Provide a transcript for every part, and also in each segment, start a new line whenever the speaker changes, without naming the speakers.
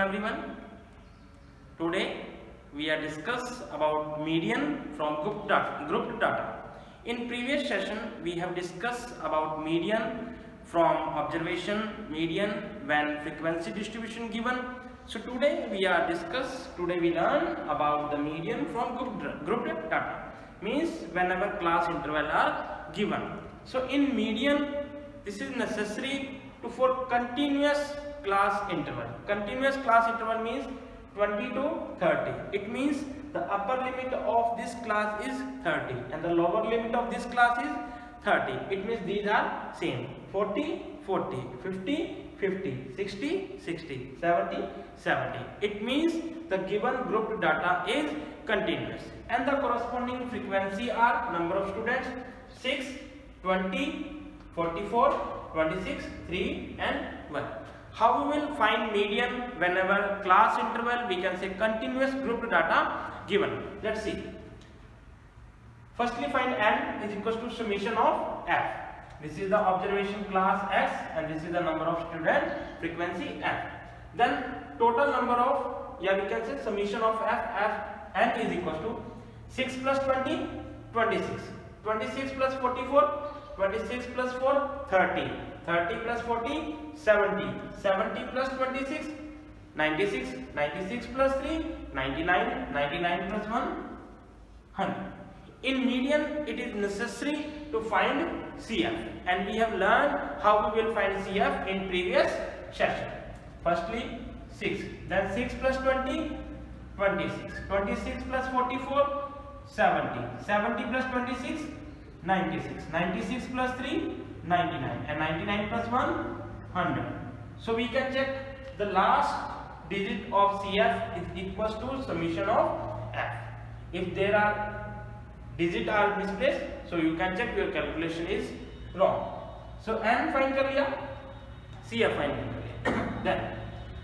everyone. Today we are discuss about median from grouped data. In previous session we have discussed about median from observation, median when frequency distribution given. So today we learn about the median from grouped data. Means whenever class interval are given. So in median this is necessary for continuous class interval. Continuous class interval means 20 to 30. It means the upper limit of this class is 30 and the lower limit of this class is 30. It means these are same. 40, 40, 50, 50, 60, 60, 70, 70. It means the given grouped data is continuous and the corresponding frequency are number of students 6, 20, 44, 26, 3 and 1. How we will find median whenever class interval we can say continuous grouped data given. Let's see. Firstly find n is equals to summation of f. This is the observation class s and this is the number of students frequency f. Then total number of we can say summation of n is equals to 6 plus 20 26, 26 plus 44 26 plus 4 30, 30 plus 40 70, 70 plus 26 96, 96 plus 3 99, 99 plus 1 100. In median it is necessary to find CF and we have learned how we will find CF in previous session. Firstly 6, then 6 plus 20 26, 26 plus 44 70, 70 plus 26 96, 96 plus 3 99 and 99 plus 1 100. So we can check the last digit of CF is equals to summation of F. If there are digit are misplaced, so you can check your calculation is wrong. So n find कर लिया, CF find कर लिया. Then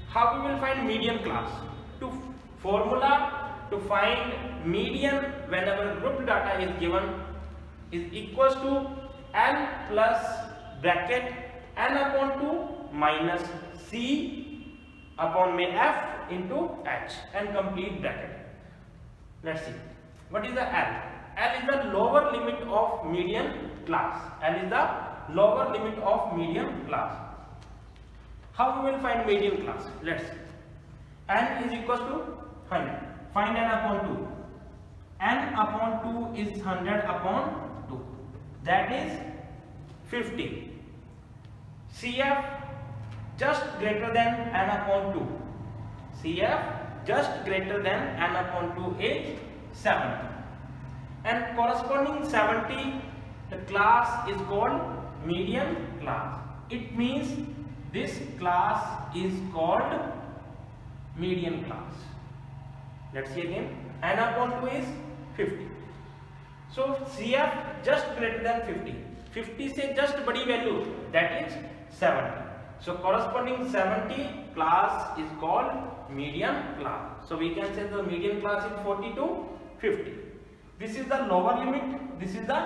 how we will find median class? To formula to find median whenever grouped data is given is equals to n plus bracket n upon 2 minus c upon may f into h and complete bracket. Let's see. What is the L? L is the lower limit of median class. L is the lower limit of median class. How we will find median class? Let's see. N is equals to 100. Find n upon 2. N upon 2 is 100 upon 2. That is 50. CF just greater than n upon 2. CF just greater than n upon 2 is 70. And corresponding 70, the class is called median class. It means this class is called median class. Let's see again. N upon 2 is 50. So CF just greater than 50. 50 से just बड़ी value, that is 70. So corresponding 70 class is called median class. So we can say the median class is 40 to 50. This is the lower limit. This is the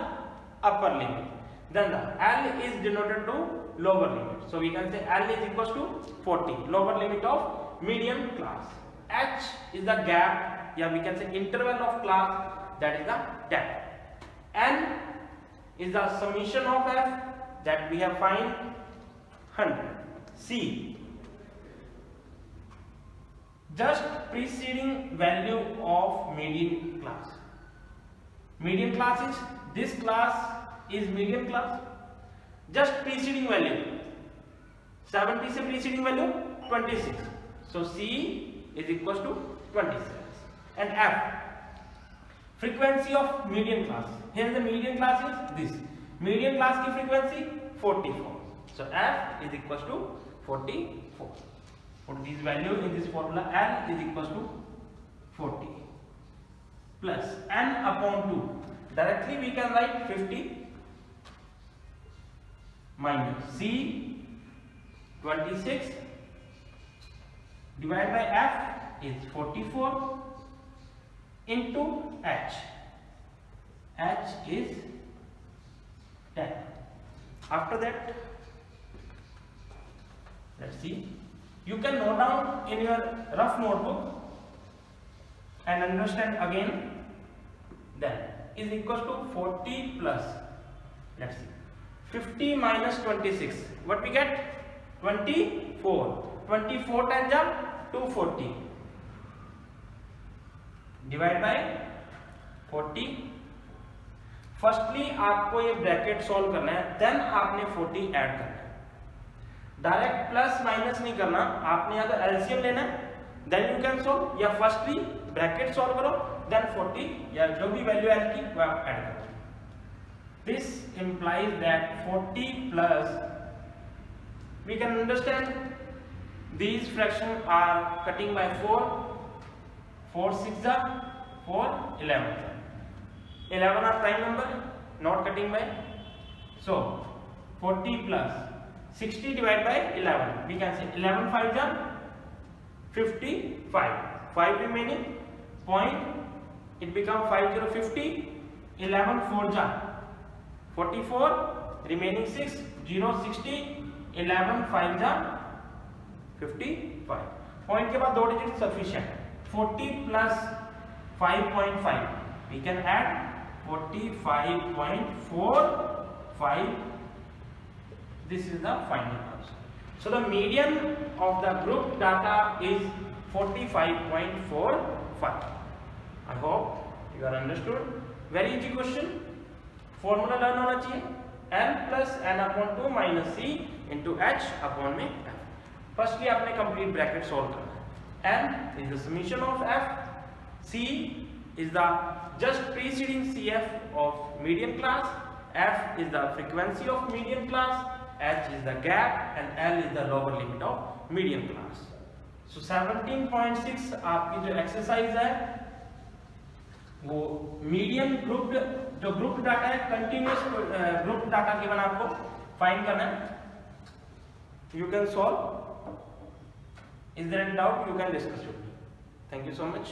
upper limit. Then the L is denoted to lower limit. So we can say L is equals to 40. Lower limit of median class. H is the gap. Yeah, we can say interval of class. That is the depth. N is the summation of F that we have find 100. C just preceding value of median class. Median class is this class is median class. Just preceding value 70 से preceding value 26. So C is equals to 26 and F frequency of median class. Here the median class is this. Median class की frequency 44. So F is equals to 44. Put this value in this formula. L is equals to 40 plus n upon 2. Directly we can write 50 minus C 26 divided by F is 44 into H. H is 10. After that, let's see. You can note down in your rough notebook and understand again. Then is equals to 40 plus, let's see, 50 minus 26. What we get? 24. 24 times 240. Divide by 40. Firstly आपको ये bracket solve करना है, then आपने 40 add करना है. Direct plus minus नहीं करना, आपने या तो एलसीएम लेना है, देन यू कैन सॉल्व, या फर्स्टली ब्रैकेट सॉल्व करो, देन 40 या जो भी वैल्यू ऐड की वो आप ऐड करो. This implies that 40 plus, we can understand these fractions are cutting by 4. 4 6 are 4 11. 11 are prime number, not cutting by. So 40 plus 60 divided by 11. We can say 11 5 are 55. 5 remaining point. It become 5050. 11 4 are 44. Remaining 6 0 60. 11 5 are 55. Point के बाद 2 digit sufficient. 40 plus 5.5. We can add 45.45. This is the final answer. So the median of the group data is 45.45. I hope you are understood. Very easy question. Formula learn होना चाहिए. N plus n upon 2 minus c into h upon में f. Firstly आपने complete bracket solve करना है. N is the summation of f. C is the just preceding CF of median class. F is the frequency of median class. H is the gap and L is the lower limit of median class. So 17.6 आपकी जो exercise है वो median group, जो group data है continuous group data केवल आपको find करना है. You can solve. Is there any doubt? You can discuss with me. Thank you so much.